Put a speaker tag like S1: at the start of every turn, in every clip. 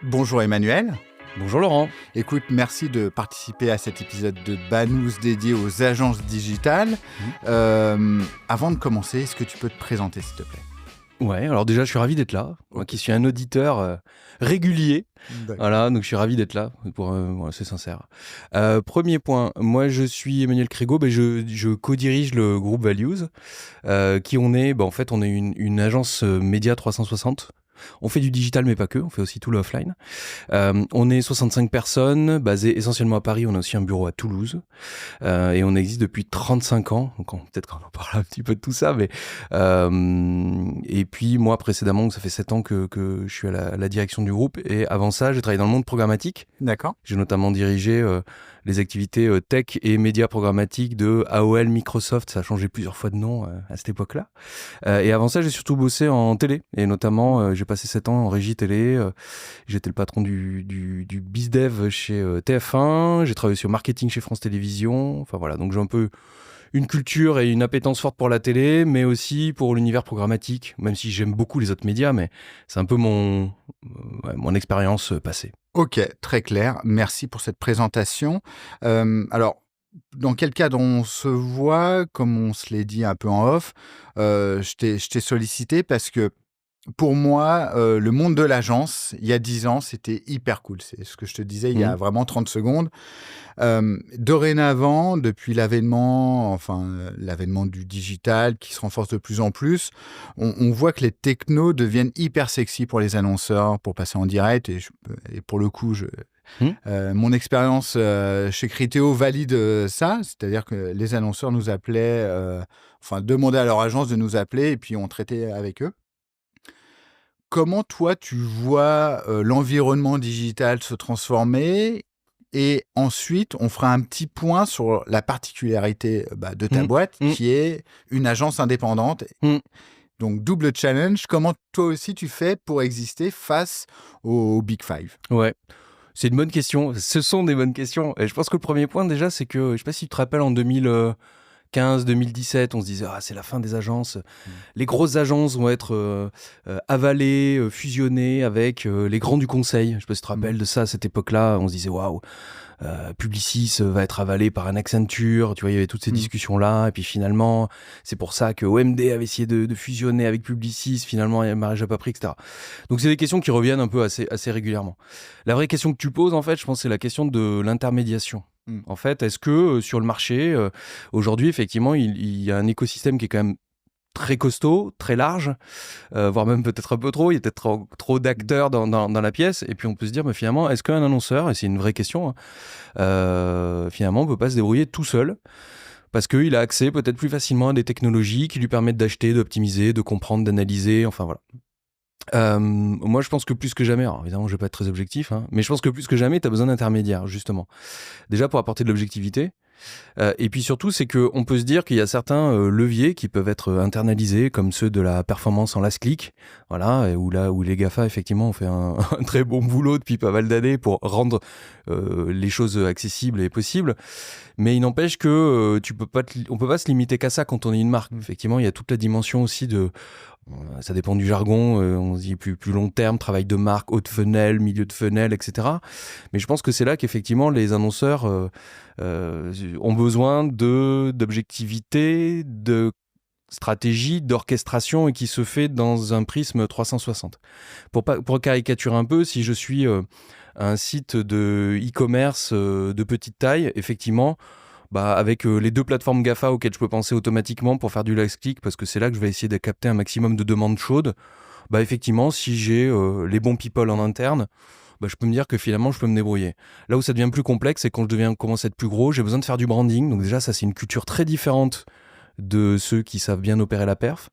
S1: Bonjour Emmanuel.
S2: Bonjour Laurent.
S1: Écoute, merci de participer à cet épisode de Banous dédié aux agences digitales. Avant de commencer, est-ce que tu peux te présenter s'il te plaît?
S2: Ouais, alors déjà je suis ravi d'être là, moi qui suis un auditeur régulier.
S1: D'accord.
S2: Voilà, donc je suis ravi d'être là, voilà, c'est sincère. Premier point, moi je suis Emmanuel Crégo, je co-dirige le groupe Values, qui on est, en fait on est une agence média 360. On fait du digital mais pas que, on fait aussi tout le offline. On est 65 personnes, basées essentiellement à Paris, on a aussi un bureau à Toulouse. Et on existe depuis 35 ans, donc peut-être qu'on en parlera un petit peu de tout ça, mais et puis moi précédemment, ça fait 7 ans que je suis à la direction du groupe, et avant ça, j'ai travaillé dans le monde programmatique.
S1: D'accord.
S2: J'ai notamment dirigé les activités tech et médias programmatiques de AOL, Microsoft, ça a changé plusieurs fois de nom à cette époque-là. Et avant ça, j'ai surtout bossé en télé, et notamment j'ai passé 7 ans en régie télé. J'étais le patron du BizDev chez TF1, j'ai travaillé sur marketing chez France Télévisions, enfin voilà, donc j'ai un peu une culture et une appétence forte pour la télé, mais aussi pour l'univers programmatique, même si j'aime beaucoup les autres médias, mais c'est un peu mon expérience passée.
S1: Ok, très clair. Merci pour cette présentation. Alors, dans quel cadre on se voit, comme on se l'est dit un peu en off, je t'ai sollicité parce que pour moi, le monde de l'agence, il y a 10 ans, c'était hyper cool. C'est ce que je te disais il y a vraiment 30 secondes. Dorénavant, depuis l'avènement du digital qui se renforce de plus en plus, on voit que les technos deviennent hyper sexy pour les annonceurs, pour passer en direct. Et pour le coup, mon expérience chez Criteo valide ça, c'est-à-dire que les annonceurs nous appelaient, demandaient à leur agence de nous appeler et puis on traitait avec eux. Comment toi, tu vois l'environnement digital se transformer? Et ensuite, on fera un petit point sur la particularité de ta boîte, qui est une agence indépendante. Donc, double challenge. Comment toi aussi tu fais pour exister face aux Big Five?
S2: Ouais. C'est une bonne question. Ce sont des bonnes questions. Et je pense que le premier point, déjà, c'est que, je sais pas si tu te rappelles, en 2015, 2017, on se disait c'est la fin des agences. Les grosses agences vont être avalées, fusionnées avec les grands du conseil. Je sais pas si tu te rappelles de ça à cette époque-là. On se disait waouh, Publicis va être avalé par un Accenture. Tu vois, il y avait toutes ces discussions-là. Et puis finalement, c'est pour ça que OMD avait essayé de fusionner avec Publicis. Finalement, Marie n'a pas pris, etc. Donc c'est des questions qui reviennent un peu assez régulièrement. La vraie question que tu poses, en fait, je pense, c'est la question de l'intermédiation. En fait, est-ce que sur le marché, aujourd'hui, effectivement, il y a un écosystème qui est quand même très costaud, très large, voire même peut-être un peu trop, il y a peut-être trop d'acteurs dans la pièce, et puis on peut se dire, mais finalement, est-ce qu'un annonceur, et c'est une vraie question, finalement, on peut pas se débrouiller tout seul, parce qu'il a accès peut-être plus facilement à des technologies qui lui permettent d'acheter, d'optimiser, de comprendre, d'analyser, enfin voilà. Moi, je pense que plus que jamais, alors évidemment, je vais pas être très objectif, mais je pense que plus que jamais, tu as besoin d'intermédiaires, justement. Déjà pour apporter de l'objectivité, et puis surtout, c'est qu'on peut se dire qu'il y a certains leviers qui peuvent être internalisés, comme ceux de la performance en last click, voilà, et où les GAFA, effectivement, ont fait un très bon boulot depuis pas mal d'années pour rendre les choses accessibles et possibles. Mais il n'empêche que on peut pas se limiter qu'à ça quand on est une marque. Effectivement, il y a toute la dimension aussi de... Ça dépend du jargon, on se dit plus long terme, travail de marque, haut de funnel, milieu de funnel, etc. Mais je pense que c'est là qu'effectivement les annonceurs ont besoin d'objectivité, de stratégie, d'orchestration, et qui se fait dans un prisme 360. Pour caricaturer un peu, si je suis un site de e-commerce de petite taille, effectivement, avec les deux plateformes GAFA auxquelles je peux penser automatiquement pour faire du last click, parce que c'est là que je vais essayer de capter un maximum de demandes chaudes, effectivement, si j'ai les bons people en interne, je peux me dire que finalement je peux me débrouiller. Là où ça devient plus complexe, c'est quand commence à être plus gros, j'ai besoin de faire du branding. Donc déjà, ça, c'est une culture très différente de ceux qui savent bien opérer la perf.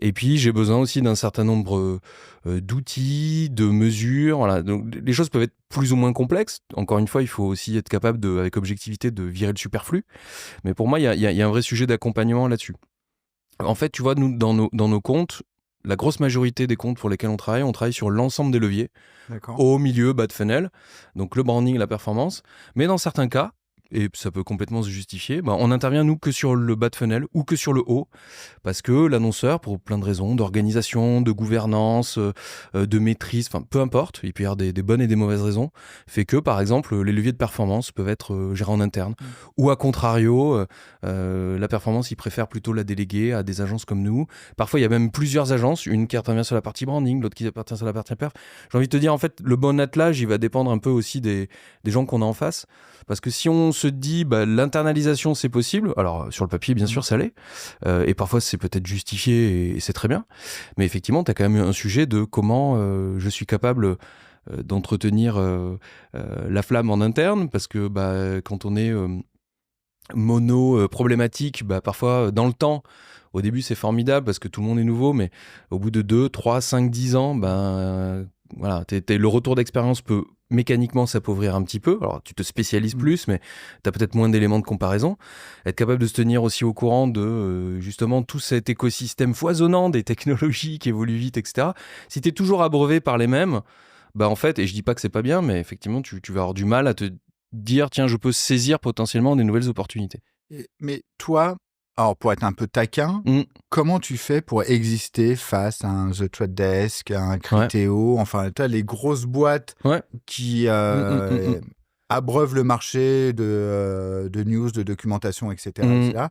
S2: Et puis j'ai besoin aussi d'un certain nombre d'outils, de mesures. Voilà. Donc les choses peuvent être plus ou moins complexes. Encore une fois, il faut aussi être capable avec objectivité, de virer le superflu. Mais pour moi, il y a un vrai sujet d'accompagnement là-dessus. En fait, tu vois, nous, dans nos comptes, la grosse majorité des comptes pour lesquels on travaille sur l'ensemble des leviers.
S1: D'accord.
S2: Au milieu, bas de funnel, donc le branding, la performance. Mais dans certains cas, et ça peut complètement se justifier, on intervient nous que sur le bas de funnel ou que sur le haut, parce que l'annonceur, pour plein de raisons, d'organisation, de gouvernance, de maîtrise, enfin peu importe, il peut y avoir des bonnes et des mauvaises raisons, fait que par exemple les leviers de performance peuvent être gérés en interne, ou à contrario, la performance, ils préfèrent plutôt la déléguer à des agences comme nous. Parfois il y a même plusieurs agences, une qui intervient sur la partie branding, l'autre qui intervient sur la partie perf. J'ai envie de te dire, en fait, le bon attelage, il va dépendre un peu aussi des gens qu'on a en face. Parce que si on se dit l'internalisation c'est possible, alors sur le papier bien sûr ça l'est, et parfois c'est peut-être justifié et c'est très bien, mais effectivement tu as quand même un sujet de comment je suis capable d'entretenir la flamme en interne, parce que quand on est mono problématique, parfois dans le temps, au début c'est formidable parce que tout le monde est nouveau, mais au bout de 2, 3, 5, 10 ans, voilà, le retour d'expérience peut mécaniquement s'appauvrir un petit peu. Alors tu te spécialises plus, mais tu as peut-être moins d'éléments de comparaison. Être capable de se tenir aussi au courant de justement tout cet écosystème foisonnant des technologies qui évoluent vite, etc. Si tu es toujours abreuvé par les mêmes, en fait, et je dis pas que c'est pas bien, mais effectivement tu vas avoir du mal à te dire tiens, je peux saisir potentiellement des nouvelles opportunités.
S1: Mais toi, alors pour être un peu taquin, comment tu fais pour exister face à un The Trade Desk, à un Criteo, enfin, tu as les grosses boîtes qui abreuvent le marché de news, de documentation, etc., etc.,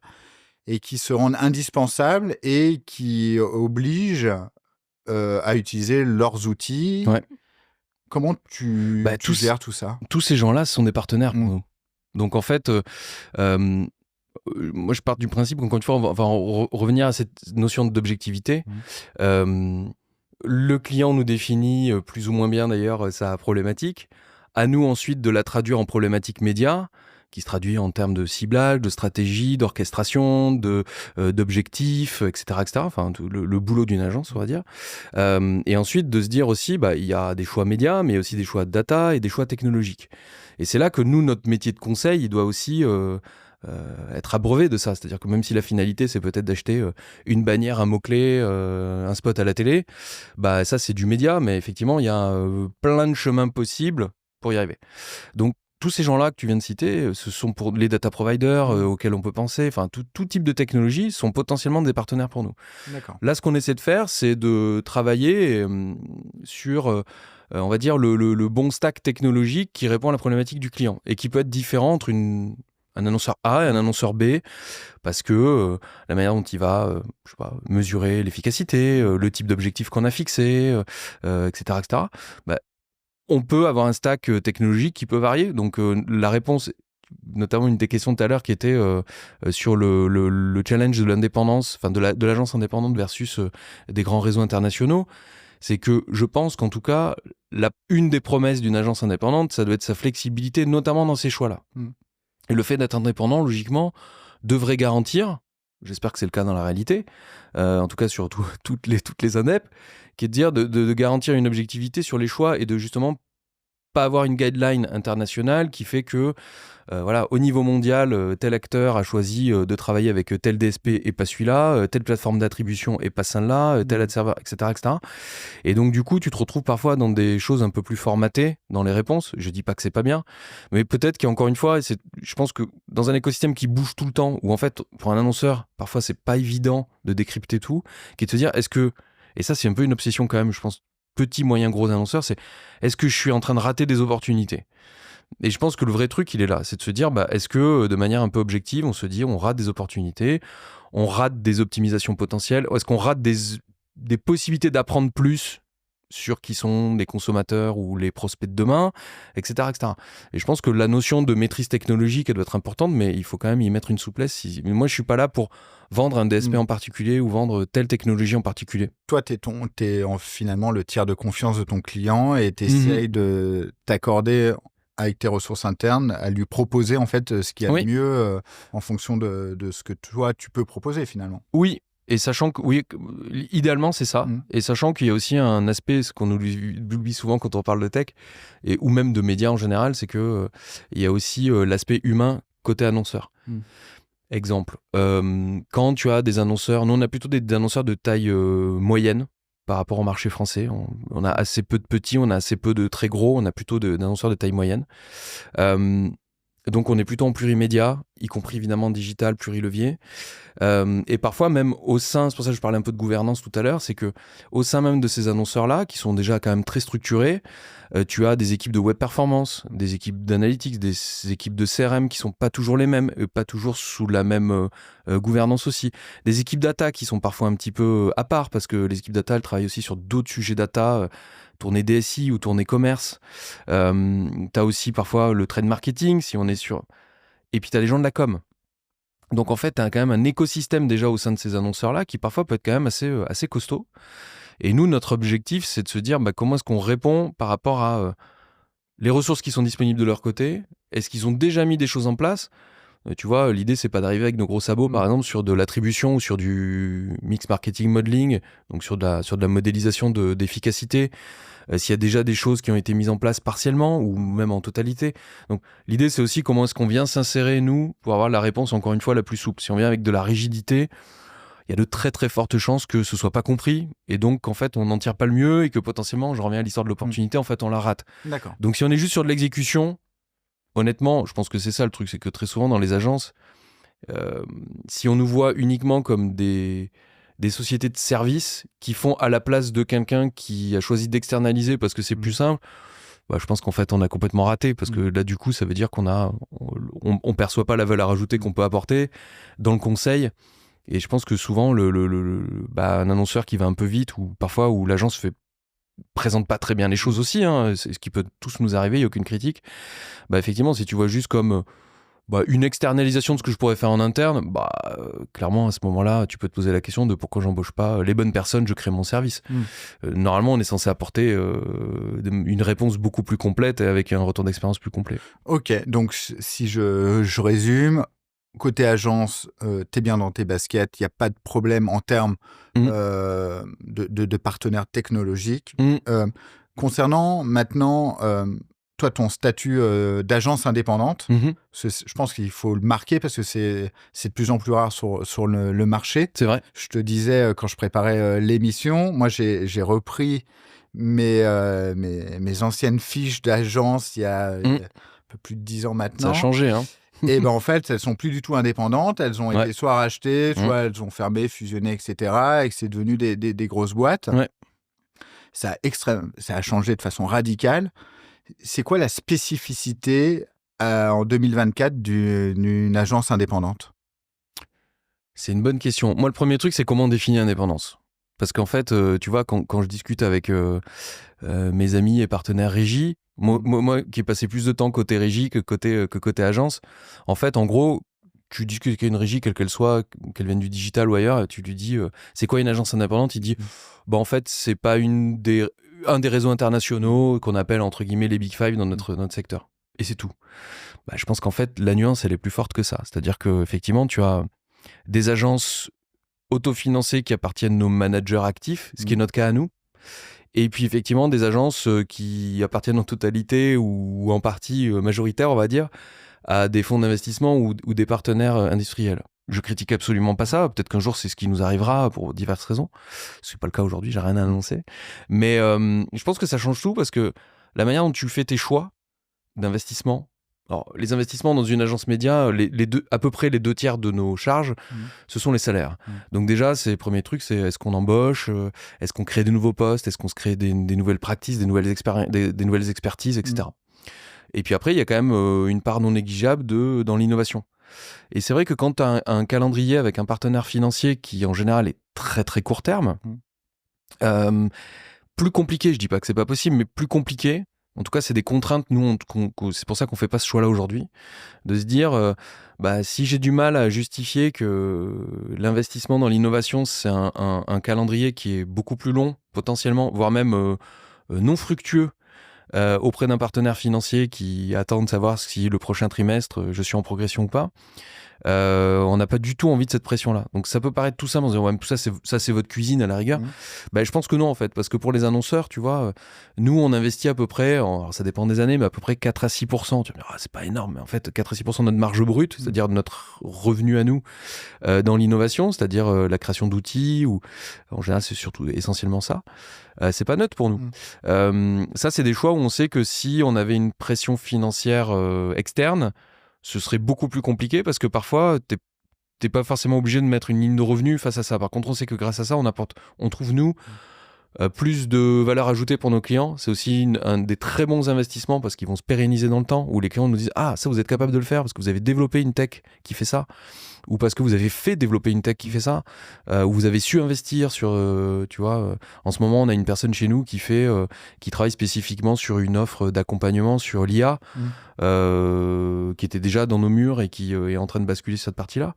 S1: et qui se rendent indispensables et qui obligent à utiliser leurs outils. Comment tu gères tout ça?
S2: Tous ces gens-là sont des partenaires pour nous. Donc en fait... moi, je pars du principe qu'encore une fois, on va revenir à cette notion d'objectivité. Le client nous définit plus ou moins bien d'ailleurs sa problématique. À nous ensuite de la traduire en problématique média, qui se traduit en termes de ciblage, de stratégie, d'orchestration, d'objectifs, etc., etc. Enfin, tout le boulot d'une agence, on va dire. Et ensuite de se dire aussi, il y a des choix médias, mais aussi des choix de data et des choix technologiques. Et c'est là que nous, notre métier de conseil, il doit aussi... être abreuvé de ça, c'est-à-dire que même si la finalité c'est peut-être d'acheter une bannière, un mot-clé, un spot à la télé, ça c'est du média, mais effectivement il y a plein de chemins possibles pour y arriver. Donc tous ces gens-là que tu viens de citer, ce sont pour les data providers auxquels on peut penser, enfin tout type de technologie sont potentiellement des partenaires pour nous.
S1: D'accord.
S2: Là ce qu'on essaie de faire c'est de travailler sur on va dire le bon stack technologique qui répond à la problématique du client et qui peut être différent entre un annonceur A et un annonceur B, parce que la manière dont il va mesurer l'efficacité, le type d'objectif qu'on a fixé, etc., etc., on peut avoir un stack technologique qui peut varier. Donc la réponse, notamment une des questions de tout à l'heure qui était sur le challenge de l'indépendance, enfin de l'agence indépendante versus des grands réseaux internationaux, c'est que je pense qu'en tout cas, une des promesses d'une agence indépendante, ça doit être sa flexibilité, notamment dans ces choix-là. Et le fait d'être indépendant, logiquement, devrait garantir, j'espère que c'est le cas dans la réalité, en tout cas sur toutes les indep, qui est de dire de garantir une objectivité sur les choix et de justement pas avoir une guideline internationale qui fait que au niveau mondial, tel acteur a choisi de travailler avec tel DSP et pas celui-là, telle plateforme d'attribution et pas celle-là, tel ad server, etc., etc. Et donc du coup, tu te retrouves parfois dans des choses un peu plus formatées dans les réponses. Je dis pas que c'est pas bien, mais peut-être qu'encore une fois, je pense que dans un écosystème qui bouge tout le temps, où en fait, pour un annonceur, parfois c'est pas évident de décrypter tout, qui est de se dire, et ça c'est un peu une obsession quand même, je pense, petit, moyen, gros annonceur, c'est est-ce que je suis en train de rater des opportunités ? Et je pense que le vrai truc, il est là. C'est de se dire, est-ce que de manière un peu objective, on se dit, on rate des opportunités, on rate des optimisations potentielles, ou est-ce qu'on rate des possibilités d'apprendre plus sur qui sont les consommateurs ou les prospects de demain, etc., etc. Et je pense que la notion de maîtrise technologique, elle doit être importante, mais il faut quand même y mettre une souplesse. Moi, je suis pas là pour vendre un DSP en particulier ou vendre telle technologie en particulier.
S1: Toi, t'es finalement le tiers de confiance de ton client et t'essayes de t'accorder avec tes ressources internes à lui proposer en fait ce qu'il y a de mieux en fonction de ce que toi tu peux proposer finalement.
S2: Oui. Et sachant que, oui, idéalement, c'est ça. Et sachant qu'il y a aussi un aspect, ce qu'on oublie souvent quand on parle de tech, ou même de médias en général, c'est qu'il y a aussi l'aspect humain côté annonceur. Exemple, quand tu as des annonceurs, nous on a plutôt des annonceurs de taille moyenne par rapport au marché français. On a assez peu de petits, on a assez peu de très gros, on a plutôt d'annonceurs de taille moyenne. Donc on est plutôt en plurimédia, y compris évidemment digital, plurilevier. Et parfois même au sein, c'est pour ça que je parlais un peu de gouvernance tout à l'heure, c'est que au sein même de ces annonceurs-là, qui sont déjà quand même très structurés, tu as des équipes de web performance, des équipes d'analytics, des équipes de CRM qui sont pas toujours les mêmes, pas toujours sous la même gouvernance aussi. Des équipes data qui sont parfois un petit peu à part, parce que les équipes data, elles travaillent aussi sur d'autres sujets data, tourner DSI ou tourner commerce. Tu as aussi parfois le trade marketing, si on est sur... Et puis tu as les gens de la com. Donc en fait, tu as quand même un écosystème déjà au sein de ces annonceurs-là qui parfois peut être quand même assez costaud. Et nous, notre objectif, c'est de se dire comment est-ce qu'on répond par rapport à les ressources qui sont disponibles de leur côté. Est-ce qu'ils ont déjà mis des choses en place ? Tu vois, l'idée, c'est pas d'arriver avec nos gros sabots, par exemple, sur de l'attribution ou sur du mix marketing modeling, donc sur de la modélisation d'efficacité. S'il y a déjà des choses qui ont été mises en place partiellement ou même en totalité. Donc l'idée, c'est aussi comment est-ce qu'on vient s'insérer, nous, pour avoir la réponse, encore une fois, la plus souple. Si on vient avec de la rigidité, il y a de très très fortes chances que ce soit pas compris et donc qu'en fait on n'en tire pas le mieux et que potentiellement, je reviens à l'histoire de l'opportunité, en fait on la rate.
S1: D'accord.
S2: Donc si on est juste sur de l'exécution, honnêtement, je pense que c'est ça le truc, c'est que très souvent dans les agences, si on nous voit uniquement comme des sociétés de services qui font à la place de quelqu'un qui a choisi d'externaliser parce que c'est plus simple, je pense qu'en fait on a complètement raté parce que là du coup ça veut dire on perçoit pas la valeur ajoutée qu'on peut apporter dans le conseil. Et je pense que souvent un annonceur qui va un peu vite ou parfois où l'agence présente pas très bien les choses aussi, c'est ce qui peut tous nous arriver, il n'y a aucune critique. Effectivement, si tu vois juste comme une externalisation de ce que je pourrais faire en interne, clairement à ce moment-là, tu peux te poser la question de pourquoi j'embauche pas les bonnes personnes, je crée mon service. Normalement, on est censé apporter une réponse beaucoup plus complète et avec un retour d'expérience plus complet.
S1: Ok, donc si je résume, côté agence, t'es bien dans tes baskets, il n'y a pas de problème en termes de partenaires technologiques. Concernant maintenant, toi, ton statut d'agence indépendante, je pense qu'il faut le marquer parce que c'est de plus en plus rare sur le marché.
S2: C'est vrai.
S1: Je te disais, quand je préparais l'émission, moi, j'ai repris mes anciennes fiches d'agence il y a un peu plus de 10 ans maintenant.
S2: Ça a changé, hein.
S1: Et en fait, elles sont plus du tout indépendantes. Elles ont été soit rachetées, soit elles ont fermé, fusionné, etc. Et que c'est devenu des grosses boîtes.
S2: Ouais.
S1: Ça a changé de façon radicale. C'est quoi la spécificité en 2024 d'une agence indépendante ?
S2: C'est une bonne question. Moi, le premier truc, c'est comment on définit l'indépendance. Parce qu'en fait, tu vois, quand je discute avec mes amis et partenaires régie, moi qui ai passé plus de temps côté régie que côté agence, en fait, en gros, tu discutes avec une régie, quelle qu'elle soit, qu'elle vienne du digital ou ailleurs, tu lui dis c'est quoi une agence indépendante ? Il dit en fait, c'est pas un des réseaux internationaux qu'on appelle entre guillemets les Big Five dans notre secteur. Et c'est tout. Je pense qu'en fait, la nuance, elle est plus forte que ça. C'est-à-dire qu'effectivement, tu as des agences autofinancées qui appartiennent à nos managers actifs, ce qui est notre cas à nous. Et puis effectivement, des agences qui appartiennent en totalité ou en partie majoritaire, on va dire, à des fonds d'investissement ou des partenaires industriels. Je critique absolument pas ça. Peut-être qu'un jour, c'est ce qui nous arrivera pour diverses raisons. C'est pas le cas aujourd'hui, j'ai rien à annoncer. Mais je pense que ça change tout parce que la manière dont tu fais tes choix d'investissement. Alors, les investissements dans une agence média, à peu près les 2/3 de nos charges, ce sont les salaires. Donc déjà, c'est le premier truc, c'est est-ce qu'on embauche, est-ce qu'on crée des nouveaux postes, est-ce qu'on se crée des nouvelles practices, des nouvelles expertises, etc. Et puis après, il y a quand même une part non négligeable dans l'innovation. Et c'est vrai que quand tu as un calendrier avec un partenaire financier qui, en général, est très très court terme, plus compliqué, je dis pas que c'est pas possible, mais plus compliqué. En tout cas, c'est des contraintes, nous, c'est pour ça qu'on ne fait pas ce choix-là aujourd'hui, de se dire, si j'ai du mal à justifier que l'investissement dans l'innovation, c'est un calendrier qui est beaucoup plus long, potentiellement, voire même non fructueux, auprès d'un partenaire financier qui attend de savoir si le prochain trimestre, je suis en progression ou pas, on n'a pas du tout envie de cette pression-là. Donc ça peut paraître tout simple en disant tout ça c'est votre cuisine à la rigueur. Je pense que non en fait, parce que pour les annonceurs, tu vois, nous on investit à peu près, alors ça dépend des années, mais à peu près 4 à 6%. Tu vas me dire, c'est pas énorme, mais en fait 4 à 6% de notre marge brute, c'est-à-dire de notre revenu à nous dans l'innovation, c'est-à-dire la création d'outils, ou en général c'est surtout essentiellement ça. C'est pas neutre pour nous. Ça c'est des choix où on sait que si on avait une pression financière externe, ce serait beaucoup plus compliqué parce que parfois, t'es pas forcément obligé de mettre une ligne de revenu face à ça. Par contre, on sait que grâce à ça, on trouve, nous, plus de valeur ajoutée pour nos clients. C'est aussi un des très bons investissements parce qu'ils vont se pérenniser dans le temps, où les clients nous disent « Ah, ça, vous êtes capable de le faire parce que vous avez développé une tech qui fait ça. » Ou parce que vous avez fait développer une tech qui fait ça, ou vous avez su investir sur, tu vois, en ce moment, on a une personne chez nous qui travaille spécifiquement sur une offre d'accompagnement sur l'IA, qui était déjà dans nos murs et qui est en train de basculer sur cette partie-là.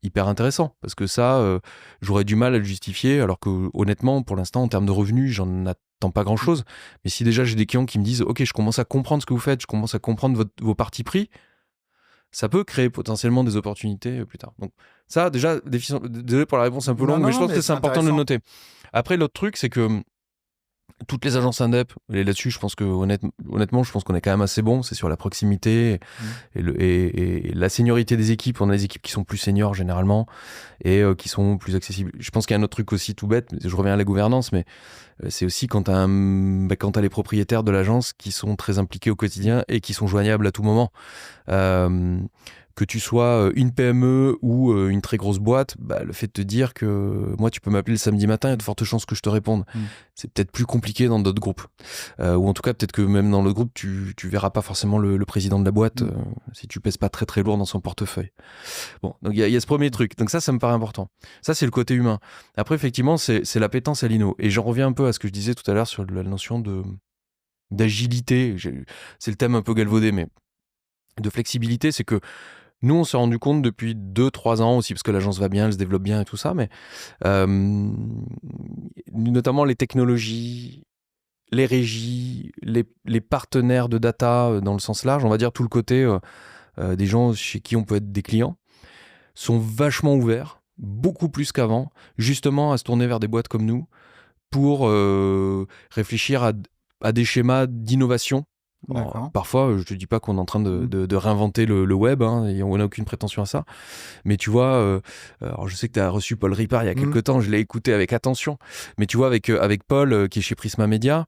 S2: Hyper intéressant, parce que ça, j'aurais du mal à le justifier, alors que honnêtement, pour l'instant, en termes de revenus, j'en attends pas grand-chose. Mais si déjà j'ai des clients qui me disent « Ok, je commence à comprendre ce que vous faites, je commence à comprendre vos partis pris », ça peut créer potentiellement des opportunités plus tard. Donc ça, déjà, désolé pour la réponse un peu longue, mais je pense que c'est important de le noter. Après, l'autre truc, c'est que toutes les agences indep, et là-dessus, je pense que honnêtement, je pense qu'on est quand même assez bon. C'est sur la proximité et la seniorité des équipes. On a des équipes qui sont plus seniors généralement et qui sont plus accessibles. Je pense qu'il y a un autre truc aussi tout bête. Je reviens à la gouvernance, mais c'est aussi quand t'as les propriétaires de l'agence qui sont très impliqués au quotidien et qui sont joignables à tout moment. Que tu sois une PME ou une très grosse boîte, le fait de te dire que moi, tu peux m'appeler le samedi matin, il y a de fortes chances que je te réponde. C'est peut-être plus compliqué dans d'autres groupes. Ou en tout cas, peut-être que même dans le groupe, tu verras pas forcément le président de la boîte si tu pèses pas très très lourd dans son portefeuille. Bon, donc il y a ce premier truc. Donc ça me paraît important. Ça, c'est le côté humain. Après, effectivement, c'est l'appétence à l'inno. Et j'en reviens un peu à ce que je disais tout à l'heure sur la notion d'agilité. C'est le thème un peu galvaudé, mais de flexibilité, c'est que nous, on s'est rendu compte depuis 2-3 ans aussi, parce que l'agence va bien, elle se développe bien et tout ça, mais notamment les technologies, les régies, les partenaires de data dans le sens large, on va dire tout le côté des gens chez qui on peut être des clients, sont vachement ouverts, beaucoup plus qu'avant, justement à se tourner vers des boîtes comme nous pour réfléchir à des schémas d'innovation. Alors, parfois, je te dis pas qu'on est en train de réinventer le web, hein, et on n'a aucune prétention à ça. Mais tu vois, alors je sais que tu as reçu Paul Ripard il y a quelques temps, je l'ai écouté avec attention. Mais tu vois, avec Paul, qui est chez Prisma Media,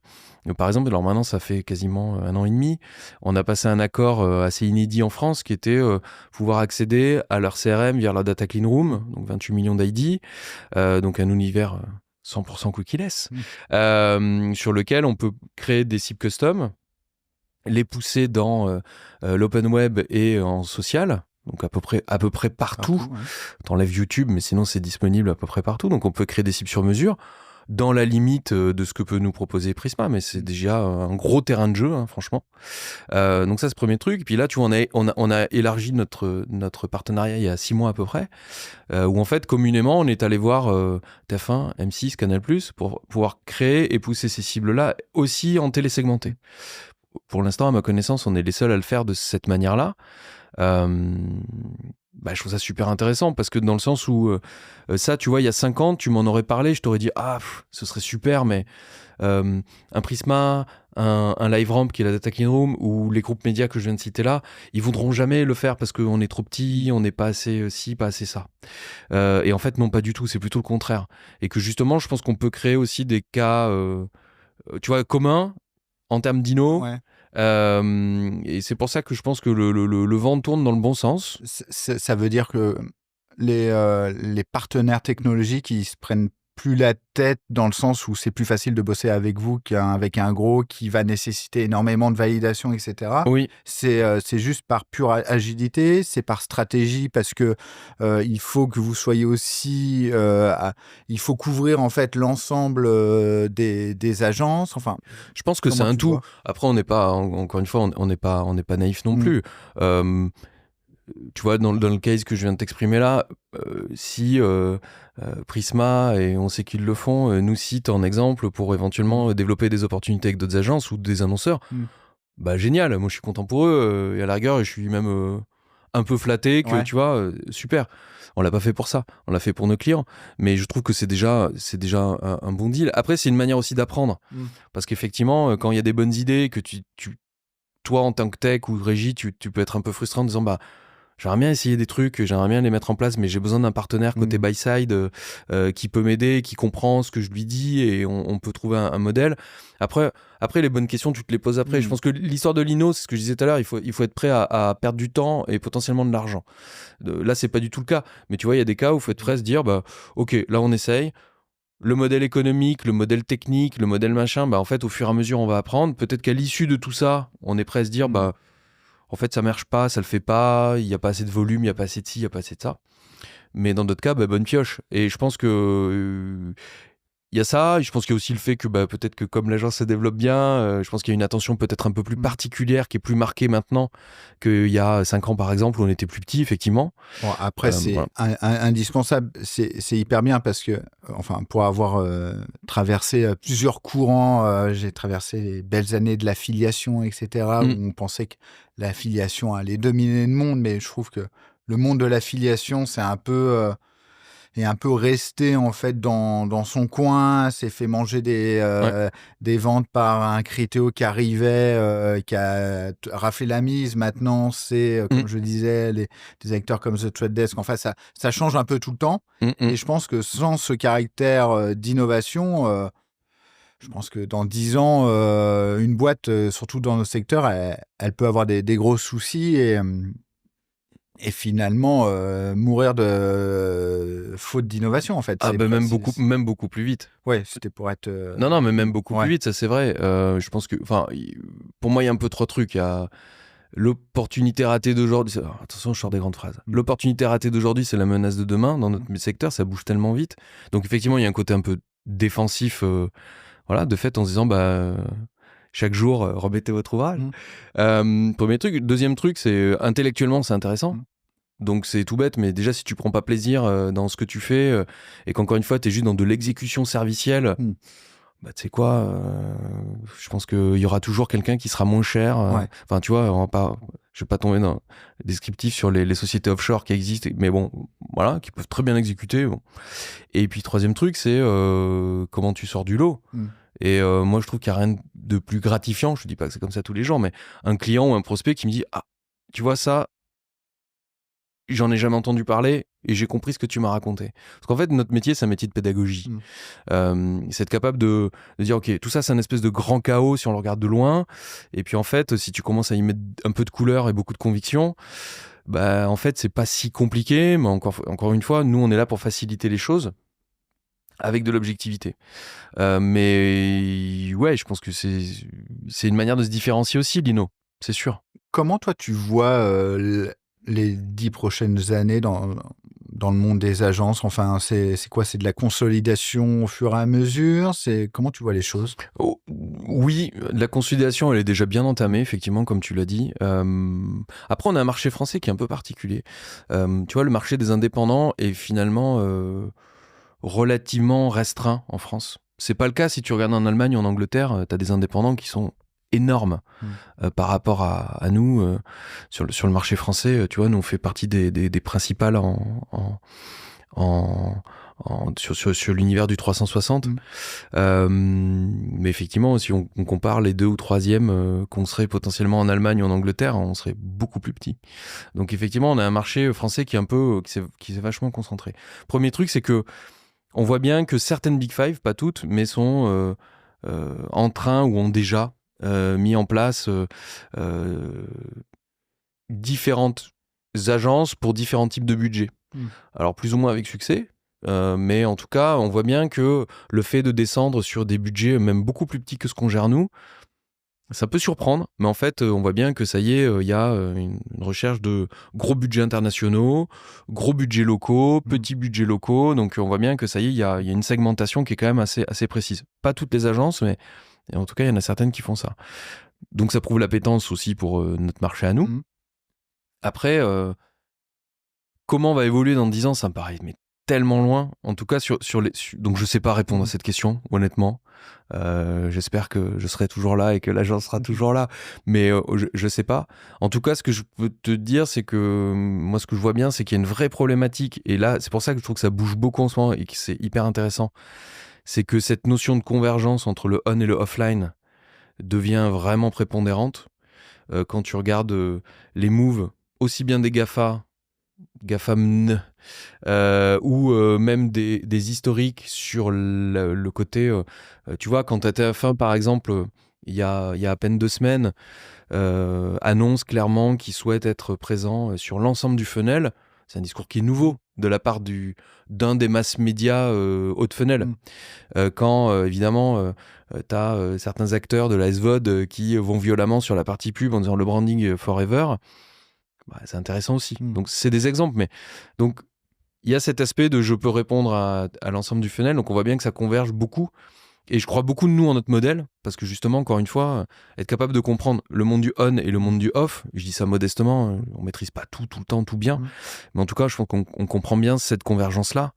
S2: par exemple, alors maintenant ça fait quasiment 1 an et demi, on a passé un accord assez inédit en France qui était pouvoir accéder à leur CRM via leur data clean room, donc 28 millions d'ID, donc un univers 100% cookieless, sur lequel on peut créer des cibles custom, les pousser dans l'open web et en social, donc à peu près partout. T'enlèves YouTube, mais sinon c'est disponible à peu près partout. Donc on peut créer des cibles sur mesure dans la limite de ce que peut nous proposer Prisma, mais c'est déjà un gros terrain de jeu, hein, franchement. Donc ça, c'est le premier truc. Et puis là, tu vois, on a élargi notre partenariat il y a 6 mois à peu près, où en fait, communément, on est allé voir TF1, M6, Canal+, pour pouvoir créer et pousser ces cibles-là aussi en télésegmenté. Pour l'instant, à ma connaissance, on est les seuls à le faire de cette manière-là. Je trouve ça super intéressant parce que dans le sens où ça, tu vois, il y a 5 ans, tu m'en aurais parlé, je t'aurais dit ce serait super, mais un Prisma, un LiveRamp qui est la Data Clean Room ou les groupes médias que je viens de citer là, ils voudront jamais le faire parce qu'on est trop petit, on n'est pas assez ci, pas assez ça. Et en fait, non, pas du tout, c'est plutôt le contraire. Et que justement, je pense qu'on peut créer aussi des cas, tu vois, communs en termes d'inno.
S1: Ouais.
S2: Et c'est pour ça que je pense que le vent tourne dans le bon sens.
S1: Ça veut dire que les partenaires technologiques, ils se prennent plus la tête dans le sens où c'est plus facile de bosser avec vous qu'avec un gros qui va nécessiter énormément de validation, etc.
S2: Oui.
S1: C'est juste par pure agilité, c'est par stratégie parce que il faut que vous soyez aussi, il faut couvrir en fait l'ensemble des agences. Enfin,
S2: je pense que c'est un tout. Après, on n'est pas, encore une fois, on n'est pas naïf non plus. Tu vois, dans le case que je viens de t'exprimer là, si Prisma, et on sait qu'ils le font, nous cite en exemple pour éventuellement développer des opportunités avec d'autres agences ou des annonceurs, génial, moi je suis content pour eux, et à la rigueur, je suis même un peu flatté que, tu vois, super. On l'a pas fait pour ça, on l'a fait pour nos clients, mais je trouve que c'est déjà un bon deal. Après, c'est une manière aussi d'apprendre, parce qu'effectivement, quand il y a des bonnes idées, que toi en tant que tech ou régie, tu peux être un peu frustrant en disant J'aimerais bien essayer des trucs, j'aimerais bien les mettre en place, mais j'ai besoin d'un partenaire côté buy-side qui peut m'aider, qui comprend ce que je lui dis et on peut trouver un modèle. Après, les bonnes questions, tu te les poses après. Je pense que l'histoire de l'INO, c'est ce que je disais tout à l'heure, il faut être prêt à perdre du temps et potentiellement de l'argent. Là, c'est pas du tout le cas. Mais tu vois, il y a des cas où il faut être prêt à se dire, ok, là on essaye. Le modèle économique, le modèle technique, le modèle machin, en fait, au fur et à mesure, on va apprendre. Peut-être qu'à l'issue de tout ça, on est prêt à se dire, en fait, ça marche pas, ça le fait pas, il n'y a pas assez de volume, il n'y a pas assez de ci, il n'y a pas assez de ça. Mais dans d'autres cas, bonne pioche. Et je pense que il y a ça, et je pense qu'il y a aussi le fait que peut-être que comme l'agence se développe bien, je pense qu'il y a une attention peut-être un peu plus particulière qui est plus marquée maintenant qu'il y a 5 ans par exemple où on était plus petit, effectivement.
S1: Bon, après, c'est indispensable, c'est hyper bien parce que, pour avoir traversé plusieurs courants, j'ai traversé les belles années de l'affiliation, etc., où on pensait que l'affiliation allait dominer le monde, mais je trouve que le monde de l'affiliation, c'est un peu... est un peu resté en fait dans son coin, s'est fait manger des ventes par un Criteo qui arrivait, qui a raflé la mise. Maintenant, c'est, comme je disais, des acteurs comme The Trade Desk. Enfin, ça change un peu tout le temps. Et je pense que sans ce caractère d'innovation, je pense que dans 10 ans, une boîte, surtout dans nos secteurs, elle peut avoir des gros soucis et finalement mourir de faute d'innovation en fait.
S2: Même beaucoup plus vite.
S1: Ouais, c'était pour être...
S2: Non, mais même beaucoup plus vite, ça c'est vrai. Je pense que, pour moi, il y a un peu trois trucs. Il y a l'opportunité ratée d'aujourd'hui. Attention, je sors des grandes phrases. L'opportunité ratée d'aujourd'hui, c'est la menace de demain. Dans notre secteur, ça bouge tellement vite. Donc effectivement, il y a un côté un peu défensif. De fait, en se disant, chaque jour, remettez votre ouvrage. Premier truc. Deuxième truc, c'est intellectuellement, c'est intéressant. Donc c'est tout bête, mais déjà si tu prends pas plaisir dans ce que tu fais et qu'encore une fois tu es juste dans de l'exécution servicielle, tu sais quoi, je pense qu'il y aura toujours quelqu'un qui sera moins cher. Enfin tu vois, je vais pas tomber dans le descriptif sur les sociétés offshore qui existent, mais bon, voilà, qui peuvent très bien exécuter. Bon. Et puis troisième truc, c'est comment tu sors du lot. Et moi je trouve qu'il n'y a rien de plus gratifiant, je dis pas que c'est comme ça tous les jours, mais un client ou un prospect qui me dit « Ah, tu vois ça, j'en ai jamais entendu parler et j'ai compris ce que tu m'as raconté. » Parce qu'en fait, notre métier, c'est un métier de pédagogie. C'est être capable de dire, OK, tout ça, c'est un espèce de grand chaos si on le regarde de loin. Et puis, en fait, si tu commences à y mettre un peu de couleur et beaucoup de conviction, en fait, c'est pas si compliqué. Mais encore une fois, nous, on est là pour faciliter les choses avec de l'objectivité. Mais ouais, je pense que c'est une manière de se différencier aussi, Lino. C'est sûr.
S1: Comment, toi, tu vois les 10 prochaines années dans le monde des agences? Enfin, c'est quoi? C'est de la consolidation au fur et à mesure? Comment tu vois les choses?
S2: Oui, la consolidation, elle est déjà bien entamée, effectivement, comme tu l'as dit. Après, on a un marché français qui est un peu particulier. Tu vois, le marché des indépendants est finalement relativement restreint en France. C'est pas le cas si tu regardes en Allemagne ou en Angleterre, tu as des indépendants qui sont énorme par rapport à nous sur le marché français. Tu vois, nous on fait partie des principales sur l'univers du 360. Mais effectivement, si on compare les 2 ou 3e qu'on serait potentiellement en Allemagne ou en Angleterre, on serait beaucoup plus petit. Donc effectivement, on a un marché français qui s'est vachement concentré. Premier truc, c'est que on voit bien que certaines Big Five, pas toutes, mais sont en train ou ont déjà mis en place différentes agences pour différents types de budgets. Alors plus ou moins avec succès, mais en tout cas, on voit bien que le fait de descendre sur des budgets même beaucoup plus petits que ce qu'on gère nous, ça peut surprendre, mais en fait, on voit bien que ça y est, il y a une recherche de gros budgets internationaux, gros budgets locaux, petits budgets locaux, donc on voit bien que ça y est, il y a une segmentation qui est quand même assez précise. Pas toutes les agences, mais en tout cas, il y en a certaines qui font ça. Donc ça prouve l'appétence aussi pour notre marché à nous. Après, comment on va évoluer dans 10 ans, ça me paraît tellement loin. En tout cas, donc je sais pas répondre à cette question, honnêtement. J'espère que je serai toujours là et que l'agence sera toujours là, mais je sais pas. En tout cas, ce que je peux te dire, c'est que moi, ce que je vois bien, c'est qu'il y a une vraie problématique. Et là, c'est pour ça que je trouve que ça bouge beaucoup en ce moment et que c'est hyper intéressant. C'est que cette notion de convergence entre le on et le offline devient vraiment prépondérante. Quand tu regardes les moves aussi bien des GAFAM, ou même des historiques sur le côté, tu vois, quand TF1 par exemple, il y a à peine 2 semaines, annonce clairement qu'il souhaite être présent sur l'ensemble du funnel. C'est un discours qui est nouveau de la part d'un des mass médias haut de funnel. Quand évidemment tu as certains acteurs de la SVOD qui vont violemment sur la partie pub en disant le branding forever, c'est intéressant aussi. Donc c'est des exemples, mais donc il y a cet aspect de je peux répondre à l'ensemble du funnel, donc on voit bien que ça converge beaucoup. Et je crois beaucoup de nous en notre modèle, parce que justement, encore une fois, être capable de comprendre le monde du on et le monde du off, je dis ça modestement, on maîtrise pas tout le temps, tout bien, mais en tout cas, je pense qu'on comprend bien cette convergence-là,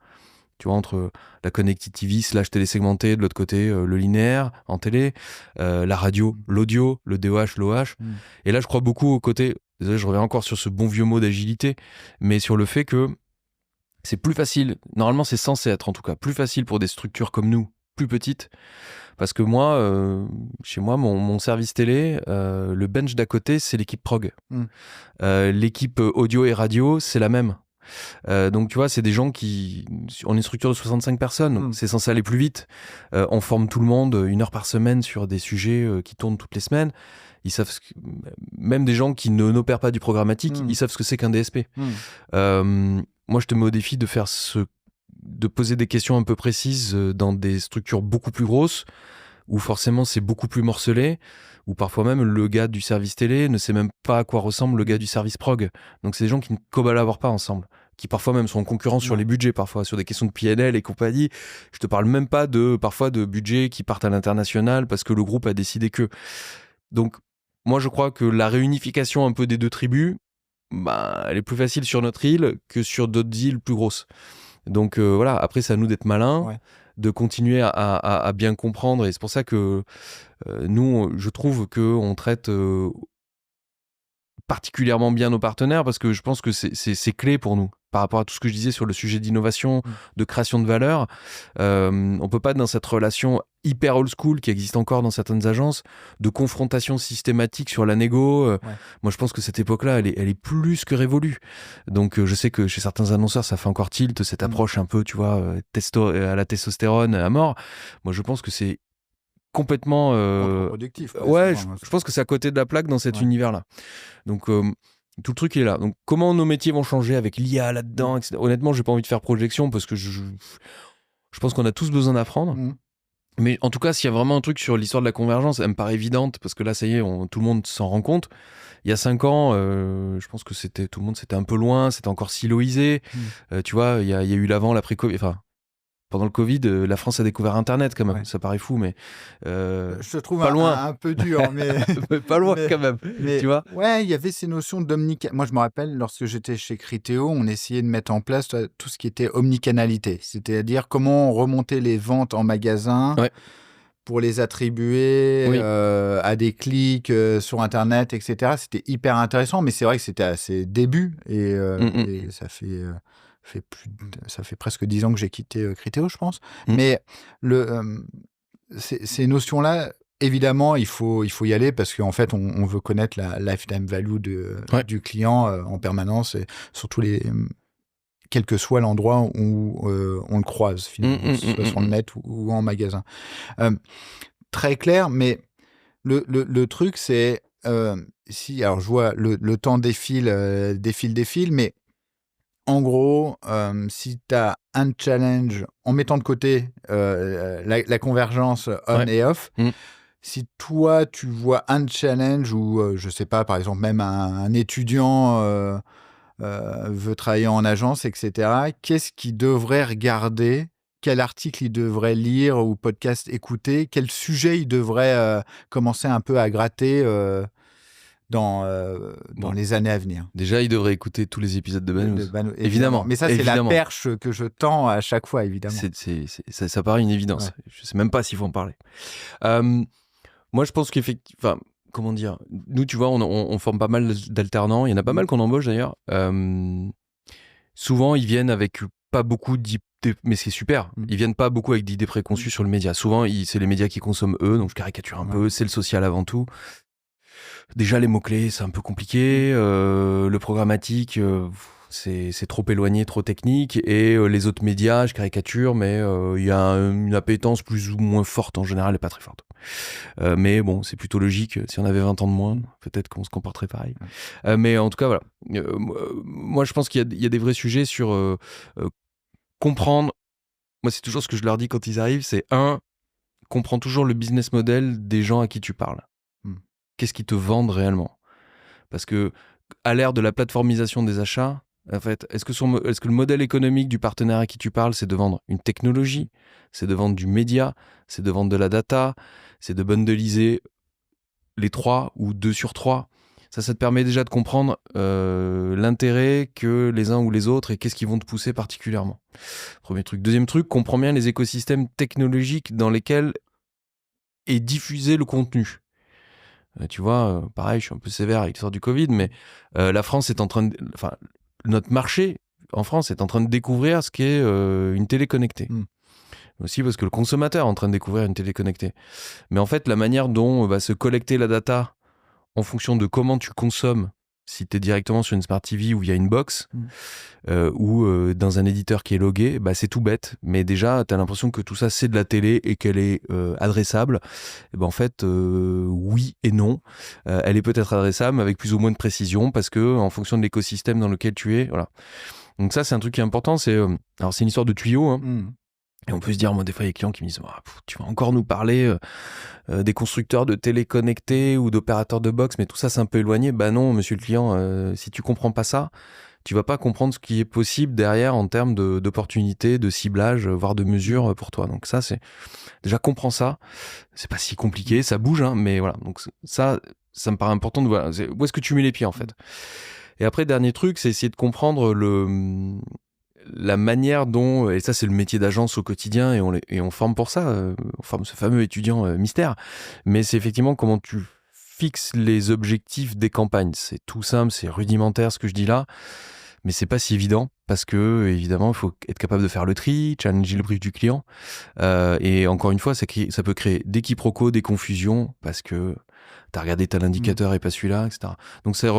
S2: tu vois, entre la connected TV / télé segmentée, de l'autre côté, le linéaire en télé, la radio, l'audio, le DOH, l'OH. Et là, je crois beaucoup au côté, désolé, je reviens encore sur ce bon vieux mot d'agilité, mais sur le fait que c'est plus facile, normalement c'est censé être en tout cas, plus facile pour des structures comme nous, plus petite, parce que moi, chez moi, mon service télé, le bench d'à côté, c'est l'équipe prog. L'équipe audio et radio, c'est la même. Donc tu vois, c'est des gens on est une structure de 65 personnes, donc c'est censé aller plus vite. On forme tout le monde 1 heure par semaine sur des sujets qui tournent toutes les semaines. Ils savent même des gens qui n'opèrent pas du programmatique, ils savent ce que c'est qu'un DSP. Moi, je te mets au défi de poser des questions un peu précises dans des structures beaucoup plus grosses, où forcément c'est beaucoup plus morcelé, où parfois même le gars du service télé ne sait même pas à quoi ressemble le gars du service prog. Donc c'est des gens qui ne collaborent pas ensemble, qui parfois même sont en concurrence sur les budgets, parfois sur des questions de PNL et compagnie. Je te parle même pas parfois de budgets qui partent à l'international parce que le groupe a décidé que. Donc moi je crois que la réunification un peu des deux tribus, elle est plus facile sur notre île que sur d'autres îles plus grosses. Donc voilà, après c'est à nous d'être malins, de continuer à bien comprendre, et c'est pour ça que nous, je trouve qu'on traite particulièrement bien nos partenaires, parce que je pense que c'est clé pour nous, par rapport à tout ce que je disais sur le sujet d'innovation, de création de valeur. On peut pas, dans cette relation hyper old school qui existe encore dans certaines agences, de confrontation systématique sur la négo. Moi, je pense que cette époque-là, elle est plus que révolue. Donc, je sais que chez certains annonceurs, ça fait encore tilt, cette approche un peu, tu vois, à la testostérone à mort. Moi, je pense que c'est complètement
S1: contre-productif.
S2: Je pense que c'est à côté de la plaque dans cet univers-là. Donc, tout le truc il est là. Donc, comment nos métiers vont changer avec l'IA là-dedans, etc. Honnêtement, j'ai pas envie de faire projection parce que je pense qu'on a tous besoin d'apprendre. Mais en tout cas, s'il y a vraiment un truc sur l'histoire de la convergence, elle me paraît évidente, parce que là, ça y est, tout le monde s'en rend compte. Il y a 5 ans, je pense que tout le monde c'était un peu loin, c'était encore siloisé. Tu vois, il y a eu l'avant, l'après-Covid. Enfin, pendant le Covid, la France a découvert Internet quand même. Ça paraît fou, mais
S1: je te trouve
S2: pas loin.
S1: Un peu dur, mais
S2: pas loin quand même. Tu vois.
S1: Ouais, il y avait ces notions d'omnicanalité. Moi, je me rappelle, lorsque j'étais chez Criteo, on essayait de mettre en place tout ce qui était omnicanalité, c'est-à-dire comment remonter les ventes en magasin. Pour les attribuer à des clics sur Internet, etc. C'était hyper intéressant, mais c'est vrai que c'était à ses débuts, et ça fait presque 10 ans que j'ai quitté Criteo, je pense. Mais ces notions-là, évidemment, il faut y aller, parce qu'en fait, on veut connaître la lifetime value du client en permanence, et surtout quel que soit l'endroit où on le croise, finalement, que ce soit sur le net ou en magasin. Très clair, mais le truc, c'est alors je vois le temps défile, mais en gros, si tu as un challenge, en mettant de côté la convergence on et off, si toi, tu vois un challenge où, je sais pas, par exemple, même un étudiant veut travailler en agence, etc., qu'est-ce qu'il devrait regarder? Quel article il devrait lire ou podcast écouter? Quel sujet il devrait commencer un peu à gratter dans les années à venir?
S2: Déjà, il devrait écouter tous les épisodes de Banous. Évidemment.
S1: Mais ça, c'est la perche que je tends à chaque fois, évidemment.
S2: Ça paraît une évidence. Je sais même pas s'il faut en parler. Moi, je pense qu'effectivement... Comment dire, nous, tu vois, on forme pas mal d'alternants. Il y en a pas mal qu'on embauche d'ailleurs. Souvent, ils viennent avec pas beaucoup d'idées, mais c'est super. Ils viennent pas beaucoup avec d'idées préconçues sur le média. Souvent, c'est les médias qui consomment eux, donc je caricature un peu. C'est le social avant tout. Déjà, les mots-clés, c'est un peu compliqué. Le programmatique, c'est trop éloigné, trop technique. Et les autres médias, je caricature, mais il y a une appétence plus ou moins forte. En général, elle n'est pas très forte. Mais bon, c'est plutôt logique. Si on avait 20 ans de moins, peut-être qu'on se comporterait pareil. Mais en tout cas, voilà. Moi, je pense qu'il y a des vrais sujets sur comprendre. Moi, c'est toujours ce que je leur dis quand ils arrivent, c'est comprends toujours le business model des gens à qui tu parles. Qu'est-ce qu'ils te vendent réellement ? Parce que à l'ère de la plateformisation des achats, en fait, est-ce que le modèle économique du partenaire à qui tu parles, c'est de vendre une technologie, c'est de vendre du média, c'est de vendre de la data, c'est de bundliser les 3 ou 2 sur 3. Ça te permet déjà de comprendre l'intérêt que les uns ou les autres et qu'est-ce qu'ils vont te pousser particulièrement. Premier truc. Deuxième truc, comprends bien les écosystèmes technologiques dans lesquels est diffusé le contenu. Tu vois, pareil, je suis un peu sévère avec l'histoire du Covid, mais la France est en train de... Enfin, notre marché en France est en train de découvrir ce qu'est une télé connectée. Aussi parce que le consommateur est en train de découvrir une télé connectée. Mais en fait, la manière dont va se collecter la data en fonction de comment tu consommes, si tu es directement sur une Smart TV ou via une box, ou dans un éditeur qui est logué, bah, c'est tout bête. Mais déjà, tu as l'impression que tout ça, c'est de la télé et qu'elle est adressable. Et ben, en fait, oui et non. Elle est peut-être adressable, mais avec plus ou moins de précision, parce que en fonction de l'écosystème dans lequel tu es, voilà. Donc ça, c'est un truc qui est important. Alors, c'est une histoire de tuyaux, hein. Et on peut se dire, moi, des fois, il y a des clients qui me disent tu vas encore nous parler des constructeurs de télé connectés ou d'opérateurs de box, mais tout ça, c'est un peu éloigné. Bah non, monsieur le client, si tu comprends pas ça, tu vas pas comprendre ce qui est possible derrière en termes d'opportunités, de ciblage, voire de mesures pour toi. Donc ça, c'est déjà comprends ça. C'est pas si compliqué, ça bouge, hein, mais voilà. Donc ça me paraît important de voir où est-ce que tu mets les pieds en fait. Et après, dernier truc, c'est essayer de comprendre la manière dont, et ça c'est le métier d'agence au quotidien et on forme pour ça, on forme ce fameux étudiant mystère, mais c'est effectivement comment tu fixes les objectifs des campagnes. C'est tout simple, c'est rudimentaire ce que je dis là, mais c'est pas si évident parce que évidemment il faut être capable de faire le tri, challenger le brief du client, et encore une fois ça peut créer des quiproquos, des confusions parce que t'as regardé tel indicateur et pas celui-là, etc. Donc ça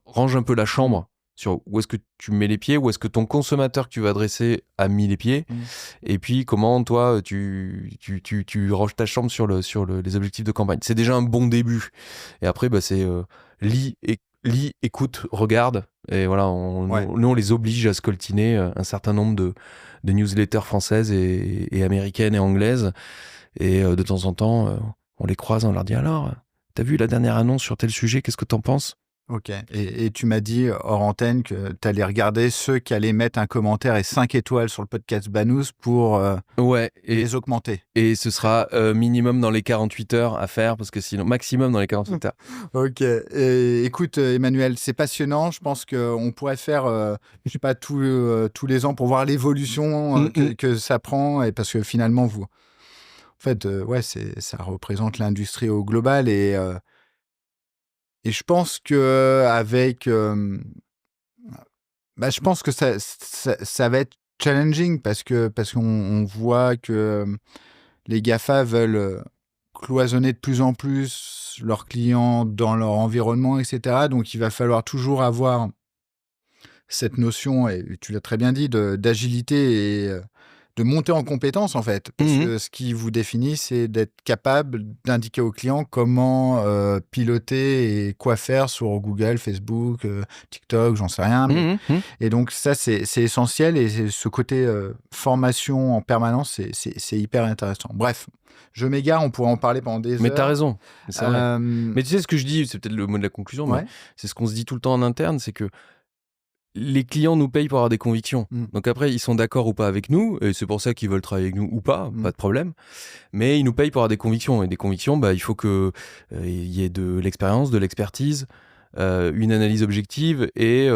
S2: range un peu la chambre sur où est-ce que tu mets les pieds, où est-ce que ton consommateur que tu vas adresser a mis les pieds, et puis comment toi tu ranges ta chambre sur les objectifs de campagne. C'est déjà un bon début. Et après, bah, c'est lis, écoute, regarde, et voilà, nous on les oblige à scoltiner un certain nombre de newsletters françaises et américaines et anglaises, et de temps en temps, on les croise, on leur dit alors, t'as vu la dernière annonce sur tel sujet, qu'est-ce que t'en penses ?
S1: Ok. Et tu m'as dit hors antenne que tu allais regarder ceux qui allaient mettre un commentaire et 5 étoiles sur le podcast Banous pour les augmenter.
S2: Et ce sera minimum dans les 48 heures à faire, parce que sinon, maximum dans les 48 heures.
S1: Ok. Et, écoute, Emmanuel, c'est passionnant. Je pense qu'on pourrait faire, je sais pas, tous les ans pour voir l'évolution que ça prend. Et parce que finalement, en fait, ça représente l'industrie au global et je pense que je pense que ça va être challenging parce qu'on voit que les GAFA veulent cloisonner de plus en plus leurs clients dans leur environnement, etc. Donc, il va falloir toujours avoir cette notion, et tu l'as très bien dit, d'agilité et de monter en compétence, en fait. Parce que ce qui vous définit, c'est d'être capable d'indiquer aux clients comment piloter et quoi faire sur Google, Facebook, TikTok, j'en sais rien. Et donc, ça, c'est essentiel. Et ce côté formation en permanence, c'est hyper intéressant. Bref, je m'égare, on pourrait en parler pendant des heures.
S2: Mais t'as raison, c'est vrai. Mais tu sais, ce que je dis, c'est peut-être le mot de la conclusion, mais c'est ce qu'on se dit tout le temps en interne, c'est que les clients nous payent pour avoir des convictions. Donc après, ils sont d'accord ou pas avec nous, et c'est pour ça qu'ils veulent travailler avec nous ou pas, pas de problème. Mais ils nous payent pour avoir des convictions. Et des convictions, bah, il faut qu'il y ait de l'expérience, de l'expertise, une analyse objective, et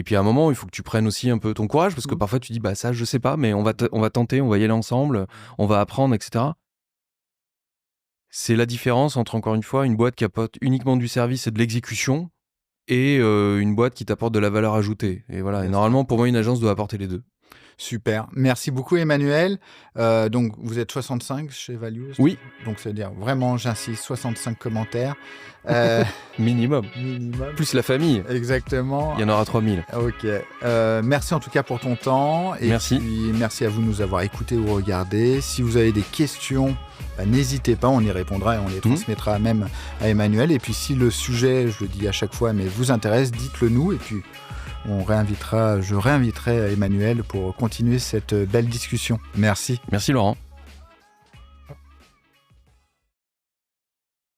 S2: puis à un moment, il faut que tu prennes aussi un peu ton courage, parce que parfois tu dis, bah ça, je sais pas, mais on va tenter, on va y aller ensemble, on va apprendre, etc. C'est la différence entre, encore une fois, une boîte qui apporte uniquement du service et de l'exécution, et une boîte qui t'apporte de la valeur ajoutée. Et voilà. Et normalement, pour moi, une agence doit apporter les deux.
S1: Super. Merci beaucoup, Emmanuel. Donc, vous êtes 65 chez Values?
S2: Oui.
S1: Donc, c'est-à-dire, vraiment, j'insiste, 65 commentaires.
S2: Minimum. Plus la famille.
S1: Exactement.
S2: Il y en aura 3000.
S1: Ok. Merci en tout cas pour ton temps. Et
S2: merci.
S1: Puis, merci à vous de nous avoir écoutés ou regardés. Si vous avez des questions, n'hésitez pas, on y répondra et on les transmettra même à Emmanuel. Et puis, si le sujet, je le dis à chaque fois, mais vous intéresse, dites-le nous. Et puis, je réinviterai Emmanuel pour continuer cette belle discussion. Merci.
S2: Merci Laurent.